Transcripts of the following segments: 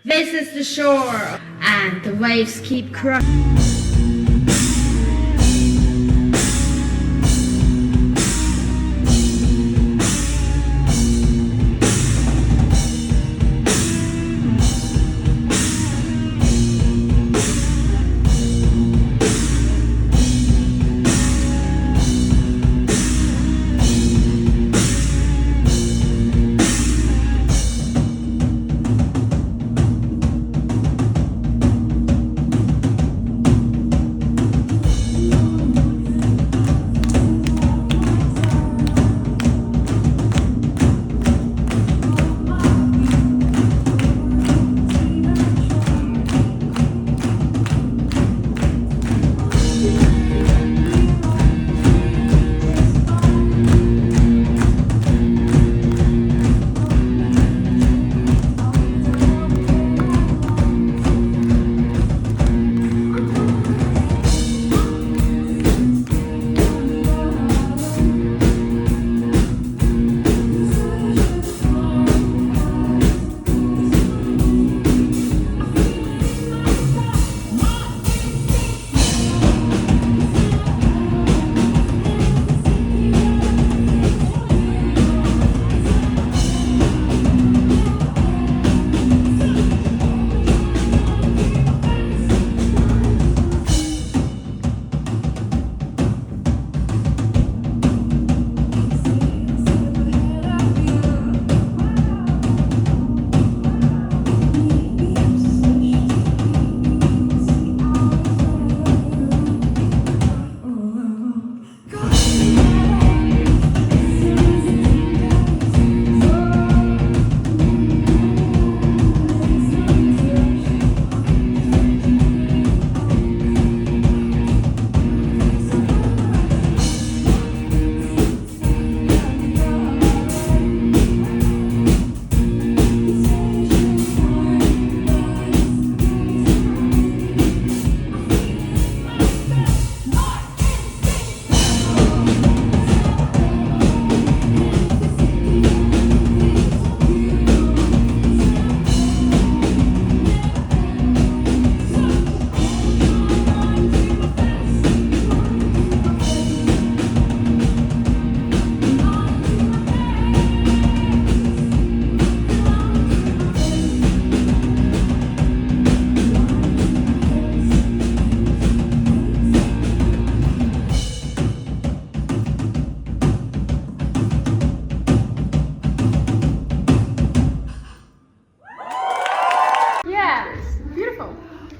This is the shore, and the waves keep crashing.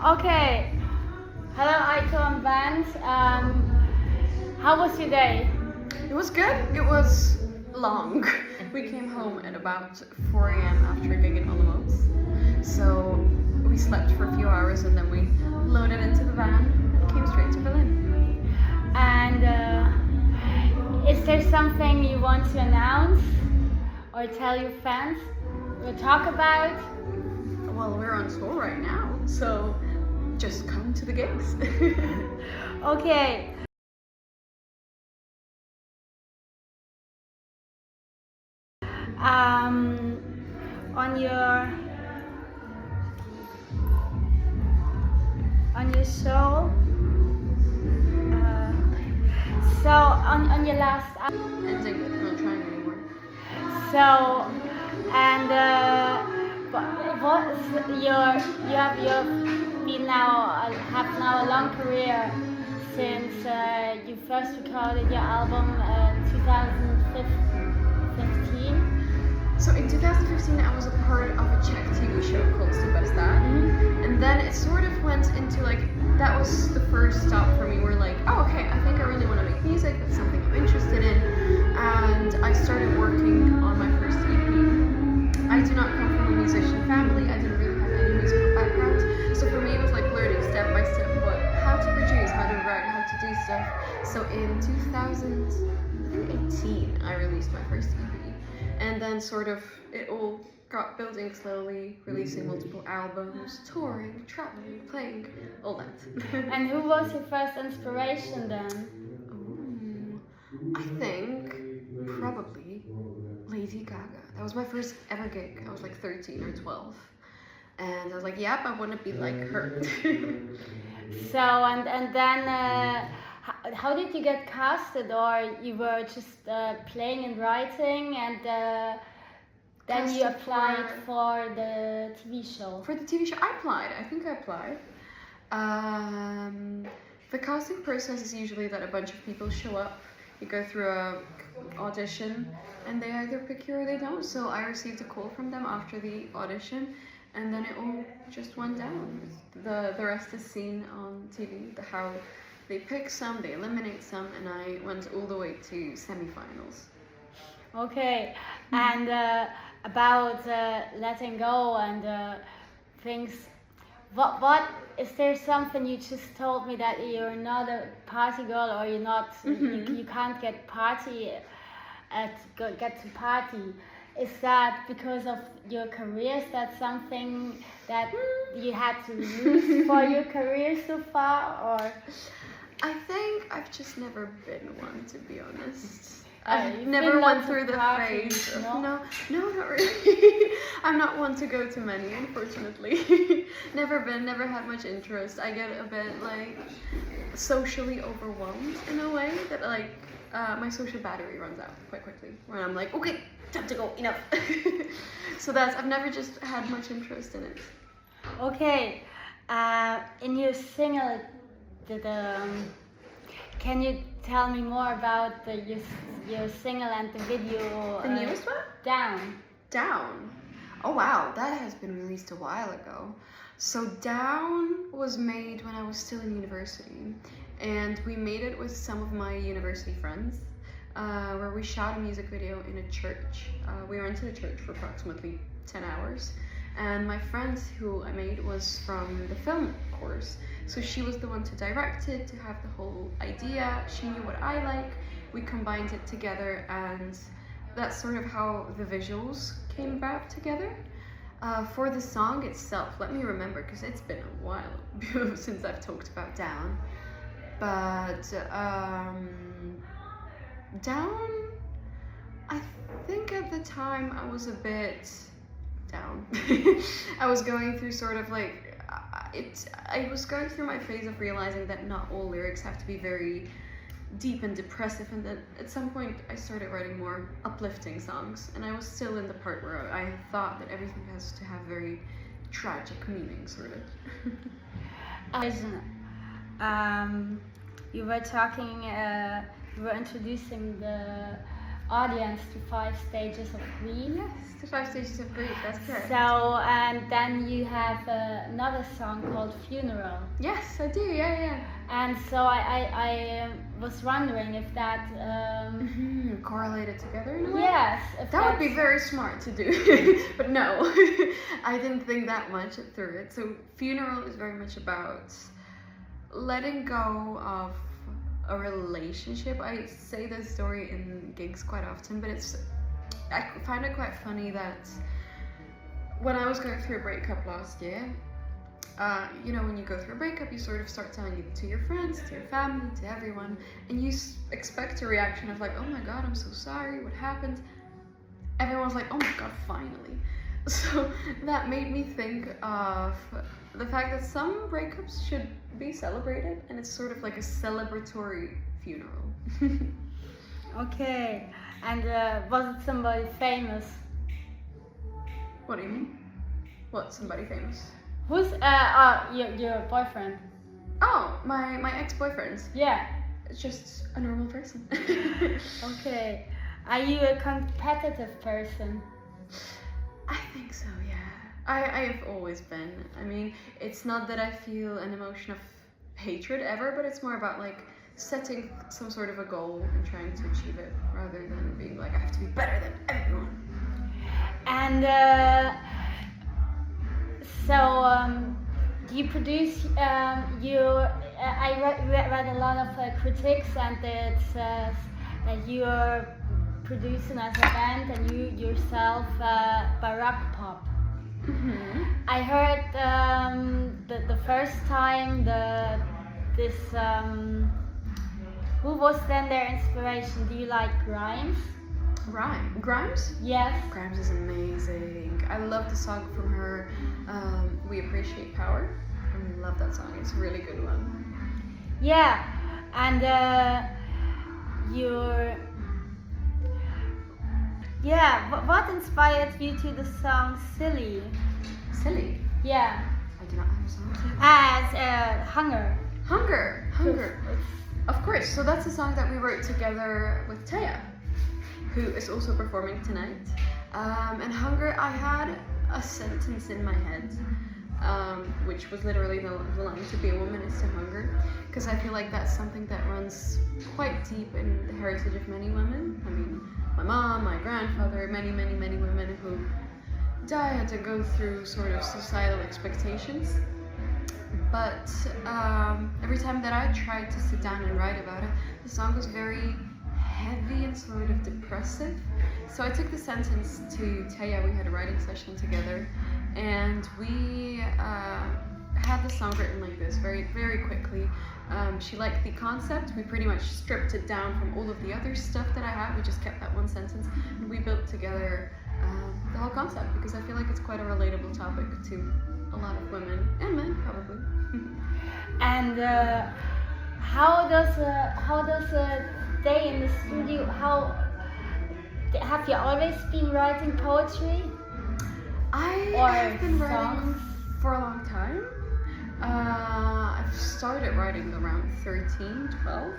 Okay. Hello, Aiko and Vance. How was your day? It was good. It was long. We came home at about 4 a.m. after a gig in Olomouc. So we slept for a few hours and then we loaded into the van and came straight to Berlin. And is there something you want to announce or tell your fans or talk about? Well, we're on tour right now, so just come to the gigs. Okay. On your show. So on your last. Ending it. I'm not trying anymore. So and what you have been now have now a long career since you first recorded your album in 2015. So in 2015 I was a part of a Czech TV show called Superstar. And then it sort of went into like, that was the first stop for me where like, oh okay, I think I really want to make music, that's something I'm interested in. And I started working on my first EP. I do not come from a musician family, I didn't really have any musical background. So for me it was like learning step by step how to produce, how to write, how to do stuff. So in 2018 I released my first EP. And then sort of it all got building slowly, releasing multiple albums, touring, traveling, playing, all that. And who was your first inspiration then? I think probably Lady Gaga. That was my first ever gig. I was like 13 or 12. And I was like, yep, I want to be like her. So and then how did you get casted, or you were just playing and writing, and then you Casted applied for the TV show? For the TV show, I think I applied. The casting process is usually that a bunch of people show up, you go through a audition, and they either pick you or they don't. So I received a call from them after the audition, and then it all just went down. The rest is seen on TV, how they pick some, they eliminate some, and I went all the way to semi-finals. Okay, and about letting go and things, what is there something you just told me that you're not a party girl, or you're not, you can't get get to party? Is that because of your career? Is that something that you had to lose for your career so far, or? I think I've just never been one, to be honest. I've I've never went through the parties, phase of, no? no, not really. I'm not one to go to many, unfortunately. Never had much interest. I get a bit like socially overwhelmed in a way that like my social battery runs out quite quickly. When I'm like, okay, time to go, enough. So I've never just had much interest in it. Okay, in your single, can you tell me more about your single and the video? The newest one? Down. Oh wow, that has been released a while ago. So Down was made when I was still in university, and we made it with some of my university friends, where we shot a music video in a church. We rented a church for approximately 10 hours, and my friend who I made was from the film course, so she was the one to direct it, to have the whole idea. She knew what I like, we combined it together, and that's sort of how the visuals came about together. For the song itself, let me remember, because it's been a while since I've talked about Down. But Down, I think at the time I was a bit down. I was going through sort of like, I was going through my phase of realizing that not all lyrics have to be very deep and depressive, and that at some point I started writing more uplifting songs, and I was still in the part where I thought that everything has to have very tragic meaning, sort of. You were talking, you were introducing the audience to 5 stages of grief. Yes, the 5 stages of grief, that's correct. So, and then you have another song called Funeral. Yes, I do, yeah. And so I was wondering if that... correlated together in a way? Yes. That would be very smart to do, but no, I didn't think that much through it. So Funeral is very much about letting go of a relationship. I say this story in gigs quite often, but I find it quite funny that when I was going through a breakup last year, you know, when you go through a breakup, you sort of start telling it to your friends, to your family, to everyone, and you expect a reaction of like, oh my god, I'm so sorry, what happened? Everyone's like, oh my god, finally. So that made me think of the fact that some breakups should be celebrated, and it's sort of like a celebratory funeral. Okay, and was it somebody famous? What do you mean? What, somebody famous? Who's your boyfriend? Oh, my ex-boyfriend. Yeah. It's just a normal person. Okay. Are you a competitive person? I think so, yeah. I have always been. I mean, it's not that I feel an emotion of hatred ever, but it's more about like setting some sort of a goal and trying to achieve it, rather than being like, I have to be better than everyone. And you produce, I read a lot of critics, and it says that you're producing as a band, and you yourself baroque pop. Mm-hmm. I heard the first time who was then their inspiration? Do you like Grimes? Grimes? Yes. Grimes is amazing. I love the song from her, Appreciate Power. I love that song. It's a really good one. Yeah, and your what inspired you to the song Silly? Silly. Yeah, I do not have a song. as Hunger. Hunger. Of course. So that's a song that we wrote together with Taya, who is also performing tonight. And Hunger, I had a sentence in my head, which was literally the line, "To be a woman is to hunger," because I feel like that's something that runs quite deep in the heritage of many women. I mean, my mom, my grandfather, many women who had to go through sort of societal expectations. But every time that I tried to sit down and write about it, the song was very heavy and sort of depressive. So I took the sentence to Taya. We had a writing session together, and we had the song written like this, very quickly. She liked the concept. We pretty much stripped it down from all of the other stuff that I had. We just kept that one sentence, and we built together the whole concept, because I feel like it's quite a relatable topic to a lot of women and men, probably. And how does a day in the studio? How have you always been writing poetry? I Or have been writing songs? for a long time. I've started writing around 13, 12,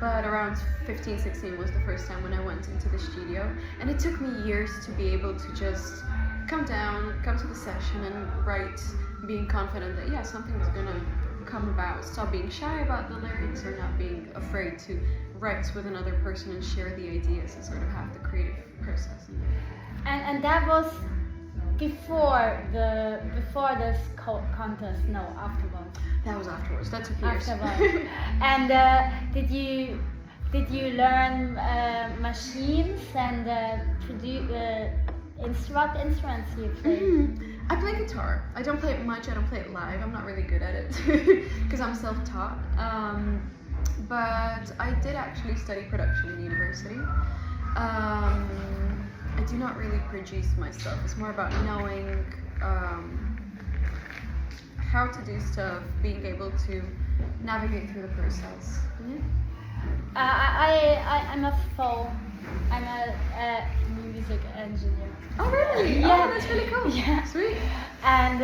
but around 15, 16 was the first time when I went into the studio. And it took me years to be able to just come to the session and write, being confident that, yeah, something is gonna come about. Stop being shy about the lyrics, or not being afraid to write with another person and share the ideas and sort of have the creative process. And that was before this contest? No, afterwards. That was afterwards. That took years. Afterwards. And did you learn machines and what instruments do you play? I play guitar. I don't play it much. I don't play it live. I'm not really good at it because I'm self-taught. But I did actually study production in university. I do not really produce myself. It's more about knowing how to do stuff, being able to navigate through the process. I'm a music engineer. Oh really? Yeah. Oh, that's really cool. Yeah. Sweet. And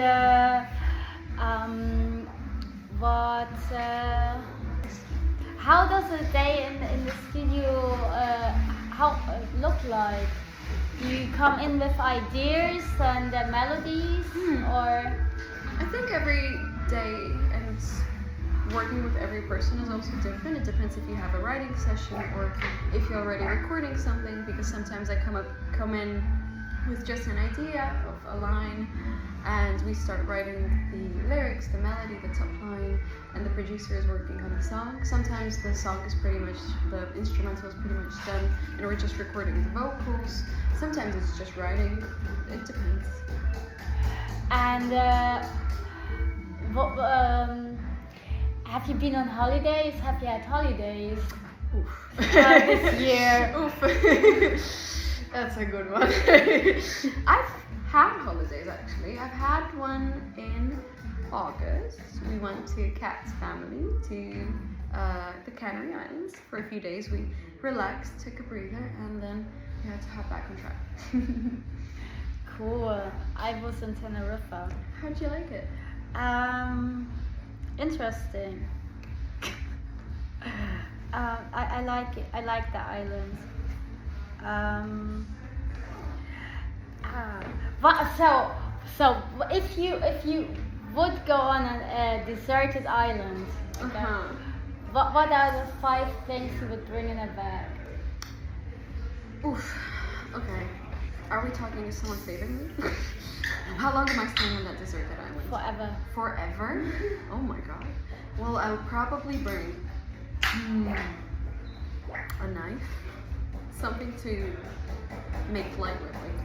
how does a day in the studio look like? Do you come in with ideas and melodies, or? I think every day and working with every person is also different. It depends if you have a writing session or if you're already recording something, because sometimes I come in with just an idea of a line, and we start writing the lyrics, the melody, the top line, and the producer is working on the song. Sometimes the song is pretty much, the instrumental is pretty much done, and we're just recording the vocals. Sometimes it's just writing. It depends. And have you been on holidays? Have you had holidays? Oof. This year? Oof. That's a good one. I've had holidays actually. I've had one in August. We went to Kat's family to the Canary Islands for a few days. We relaxed, took a breather, and then we had to hop back on track. Cool. I was in Tenerife. How'd you like it? Interesting. I like it. I like the island. So if you would go on a deserted island, okay, what are the 5 things you would bring in a bag? Oof. Okay. Are we talking to someone saving me? How long am I staying on that deserted island? Forever. Forever? Oh my god. Well, I would probably bring a knife, something to make light with, like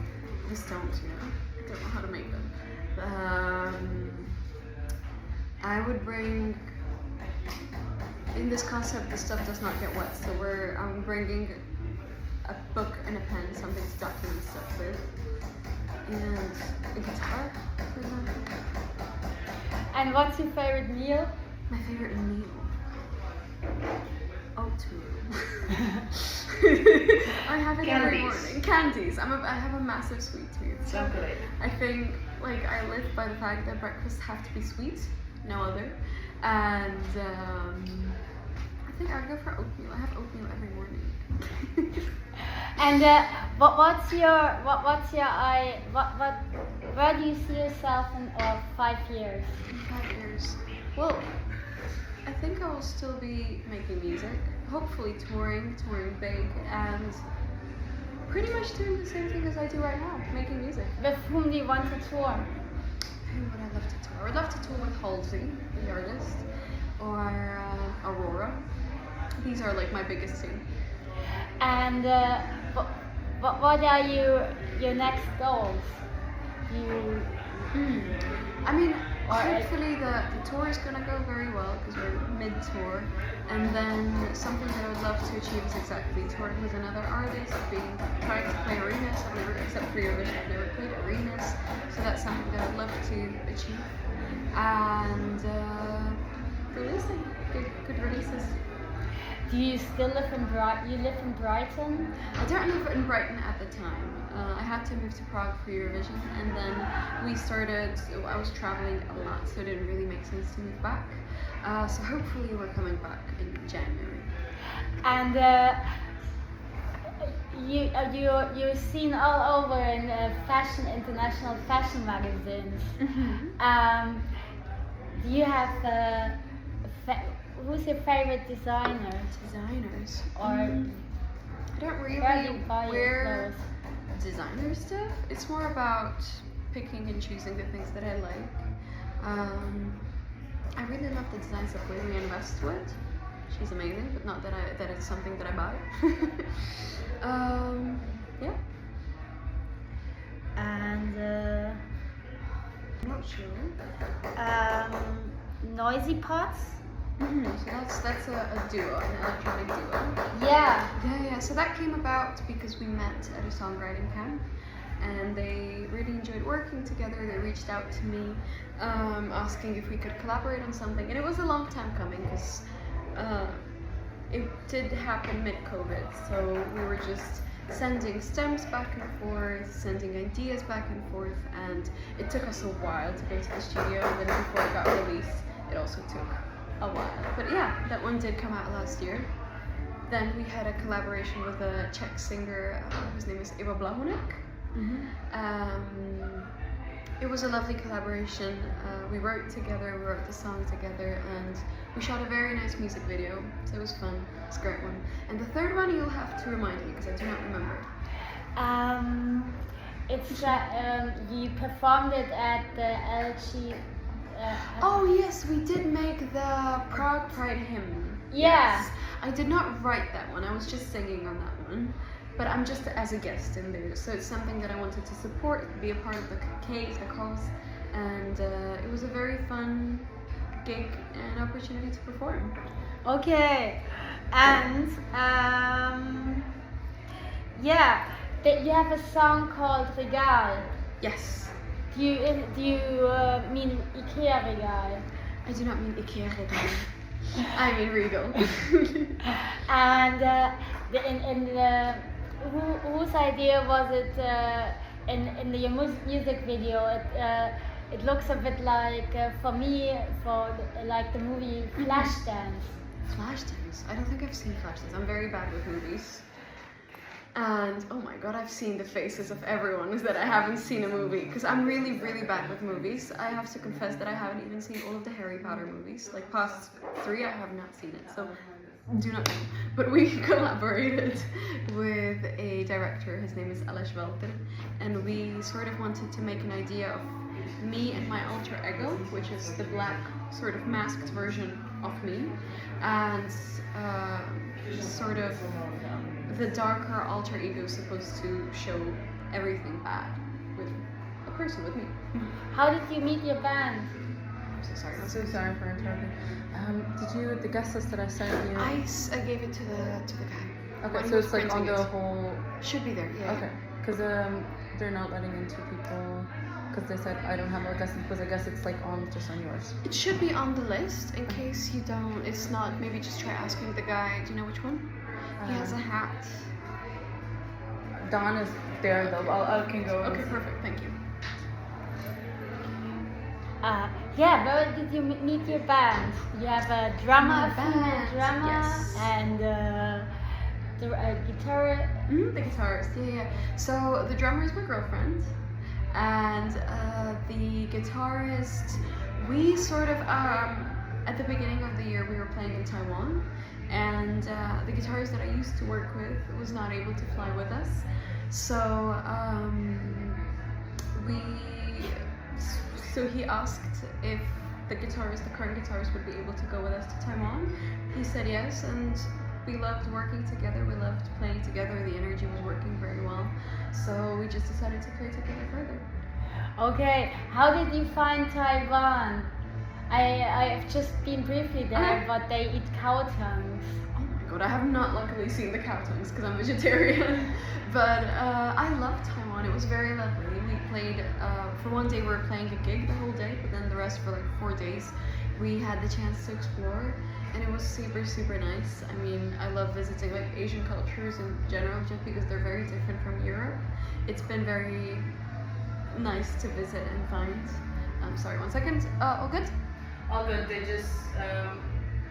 the stones, you know. I don't know how to make them. I would bring, in this concept, the stuff does not get wet, so I'm bringing a book and a pen, something to document stuff with, and a guitar, for example. And what's your favorite meal? My favorite meal. Oatmeal. I have it every morning. Candies. I have a massive sweet tooth. So Chocolate. I think like I live by the fact that breakfasts have to be sweet, no other. And I think I'll go for oatmeal. I have oatmeal every morning. And where do you see yourself in 5 years? In 5 years. Well, I think I will still be making music, hopefully touring big, and pretty much doing the same thing as I do right now, making music. With whom do you want to tour? Who would I love to tour? I would love to tour with Halsey, the artist, or Aurora. These are like my biggest two. And what are your next goals? I mean, hopefully the tour is gonna go very well because we're mid-tour, and then something that I would love to achieve is exactly touring with another artist, trying to play arenas. I've never, except for Eurovision, I've never played arenas, so that's something that I'd love to achieve. And releasing good releases. Do you still live in Brighton? You live in Brighton? I don't live in Brighton at the time. I had to move to Prague for Eurovision, and then I was traveling a lot, so it didn't really make sense to move back. So hopefully we're coming back in January. And you're seen all over in international fashion magazines. Mm-hmm. Do you have who's your favorite designer? Designers. Or I don't really where do you buy your wear clothes? designer stuff. It's more about picking and choosing the things that I like. I really love the designs of Lillian Westwood. She's amazing, but not that it's something that I buy. Yeah. And I'm not sure. Noisy Pots? So that's a duo, an electronic duo. Yeah. Yeah. So that came about because we met at a songwriting camp, and they really enjoyed working together. They reached out to me, asking if we could collaborate on something, and it was a long time coming because it did happen mid-COVID. So we were just sending stems back and forth, sending ideas back and forth, and it took us a while to go to the studio. And then before it got released, it also took a while. But yeah, that one did come out last year. Then we had a collaboration with a Czech singer whose name is Ivo Blahunek. It was a lovely collaboration. We wrote together, we wrote the song together, and we shot a very nice music video. So it was fun. It's a great one. And the third one you'll have to remind me because I do not remember. It's you performed it at the LG. Oh yes, we did make the Prague Pride hymn. Yeah. Yes. I did not write that one. I was just singing on that one. But I'm just as a guest in there, so it's something that I wanted to support, be a part of the cause, and it was a very fun gig and opportunity to perform. Okay, and yeah, you have a song called Regal. Yes. Do you mean IKEA Regal? I do not mean IKEA Regal. I mean Regal. And whose idea was it in the music video? It looks a bit like for me like the movie Flashdance. Flashdance? I don't think I've seen Flashdance. I'm very bad with movies. And oh my god, I've seen the faces of everyone that I haven't seen a movie because I'm really, really bad with movies. I have to confess that I haven't even seen all of the Harry Potter movies. Like past 3, I have not seen it. So do not know. But we collaborated with a director. His name is Alex Welter, and we sort of wanted to make an idea of me and my alter ego, which is the black sort of masked version of me, and sort of the darker alter ego supposed to show everything bad with a person, with me. How did you meet your band? I'm so sorry for interrupting. Did you, the guest list that I sent you? I gave it to the guy. Okay, so it's like on the whole. Should be there. Yeah. Okay, because they're not letting in 2 people. Because they said I don't have a guest because I guess it's like on just on yours. It should be on the list in case you don't. It's not. Maybe just try asking the guy. Do you know which one? He has a hat. Don is there though. I can go. Okay, perfect. Thank you. Yeah, where did you meet your band? You have a drummer, a female band, drummer, yes. and the guitar. The guitarist. Yeah. So the drummer is my girlfriend, and the guitarist. We sort of at the beginning of the year we were playing in Taiwan, and the guitarist that I used to work with was not able to fly with us, so So he asked if the current guitarist would be able to go with us to Taiwan. He said yes, and we loved working together, we loved playing together, the energy was working very well. So we just decided to play together further. Okay, how did you find Taiwan? I've just been briefly there, but they eat cow tongues. Oh my god, I have not luckily seen the cow tongues because I'm vegetarian. But I loved Taiwan, it was very lovely. We played, for one day we were playing a gig the whole day, but then the rest for like 4 days we had the chance to explore, and it was super, super nice. I mean, I love visiting like Asian cultures in general just because they're very different from Europe. It's been very nice to visit and find. Sorry, 1 second. All good? All good. They just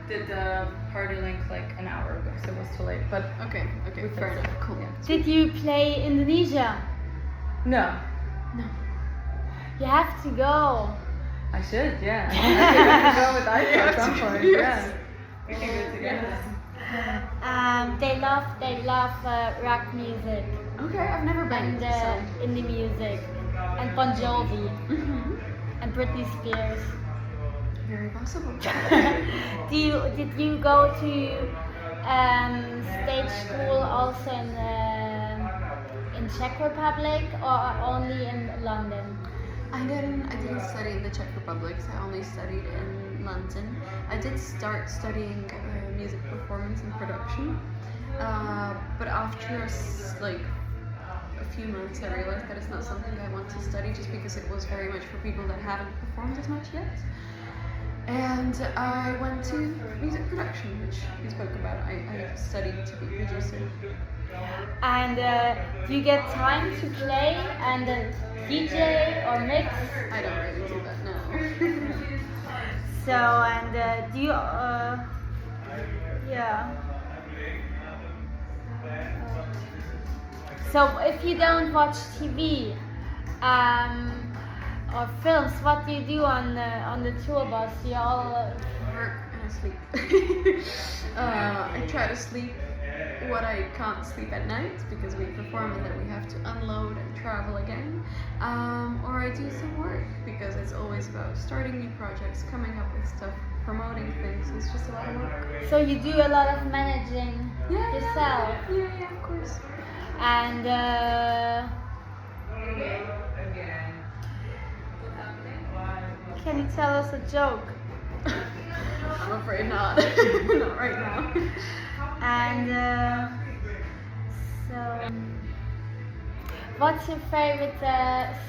did the party link like an hour ago, so it was too late. But Okay, fair enough. Cool. Yeah. Did you play Indonesia? No, No. You have to go. I should. Yeah. I think we can go with Aiko at some point. Yes. Yeah. We can go together. They love rock music Okay, I've never been. and So. indie music and Bon Jovi Mhm. and Britney Spears. Very possible. Did you go to stage school also in Czech Republic or only in London? I didn't study in the Czech Republic, so I only studied in London. I did start studying music performance and production, but after like a few months I realized that it's not something I want to study just because it was very much for people that haven't performed as much yet. And I went to music production, which we spoke about. I studied to be a producer. And do you get time to play and DJ or mix? I don't really do that now. So and do you yeah. So if you don't watch TV or films, what do you do on the tour bus? You all Work and I sleep. I try to sleep what I can't sleep at night because we perform and then we have to unload and travel again. Or I do some work because it's always about starting new projects, coming up with stuff, promoting things. It's just a lot of work. so you do a lot of managing yourself. Yeah, of course. And can you tell us a joke? I'm afraid not. Not right now. And so, what's your favorite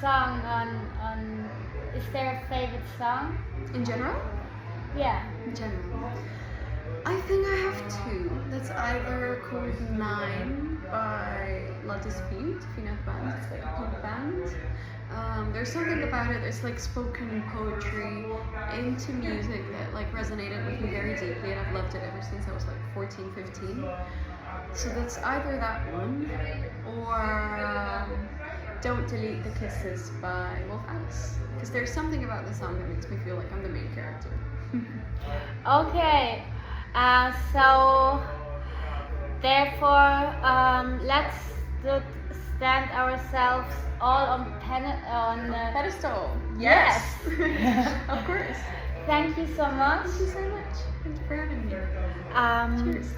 song on? Is there a favorite song? In general? Yeah. In general. I think I have two. That's either called 9 by La Dispute, if you know the band. It's like a pop band. There's something about it, it's like spoken poetry into music that like resonated with me very deeply, and I've loved it ever since I was like 14, 15. So that's either that one or Don't Delete the Kisses by Wolf Alice. Because there's something about the song that makes me feel like I'm the main character. Okay. So therefore, let's stand ourselves all on Pedestal. Yes. Of course. Thank you so much. Thank you so much. Thank you for having me. Cheers.